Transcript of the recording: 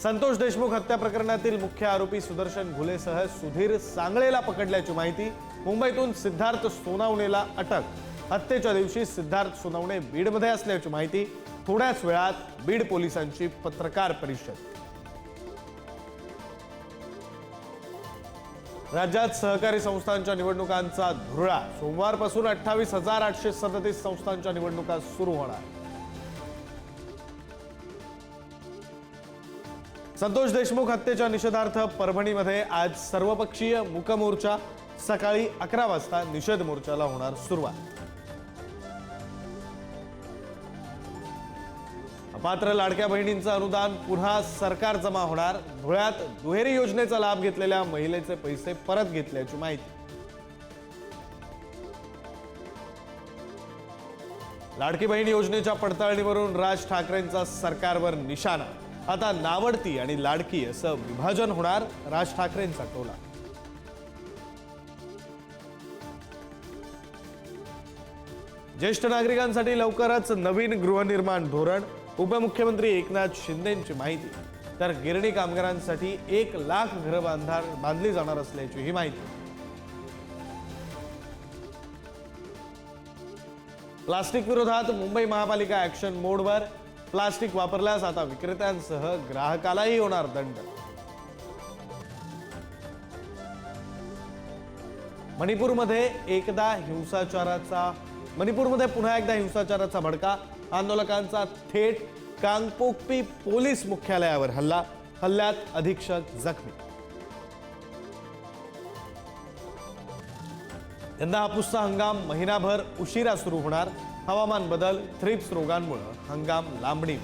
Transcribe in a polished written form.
संतोष देशमुख हत्या प्रकरणातील मुख्य आरोपी सुदर्शन घुलेसह सुधीर सांगळेला पकडल्याची माहिती। मुंबईतून सिद्धार्थ सोनावणेला अटक। हत्येच्या दिवशी सिद्धार्थ सोनावणे बीडमध्ये असल्याची माहिती। थोड्याच वेळात बीड पोलिसांची पत्रकार परिषद। राज्यात सहकारी संस्थांच्या निवडणुकांचा धुरळा। सोमवारपासून 28,837 संस्थांच्या निवडणुका सुरू होणार। संतोष देशमुख हत्येच्या निषेधार्थ परभणीमध्ये आज सर्वपक्षीय मूक मोर्चा। सकाळी 11 वाजता निषेध मोर्चाला होणार सुरुवात। अपात्र लाडक्या बहिणींचं अनुदान पुन्हा सरकार जमा होणार। धुळ्यात दुहेरी योजनेचा लाभ घेतलेल्या महिलेचे पैसे परत घेतल्याची माहिती। लाडकी बहीण योजनेच्या पडताळणीवरून राज ठाकरेंचा सरकारवर निशाणा। आता नावडती आणि लाडकी असं विभाजन होणार। राज ठाकरेंचा टोला। ज्येष्ठ नागरिकांसाठी लवकरच नवीन गृहनिर्माण धोरण। उपमुख्यमंत्री एकनाथ शिंदेंची माहिती। तर गिरणी कामगारांसाठी 1 लाख घरं बांधली जाणार असल्याची ही माहिती। प्लास्टिक विरोधात मुंबई महापालिका ऍक्शन मोडवर। प्लास्टिक वापरल्यास आता विक्रेत्यांसह ग्राहकालाही होणार दंड। मणिपूरमध्ये पुन्हा एकदा हिंसाचाराचा भडका। आंदोलकांचा थेट कांगपोकपी पोलीस मुख्यालयावर हल्ला। हल्ल्यात अधीक्षक जखमी। यंदा हापूसचा हंगाम महिनाभर उशिरा सुरू होणार। हवामान बदल, थ्रिप्स रोगांमुळे हंगाम लांबणी।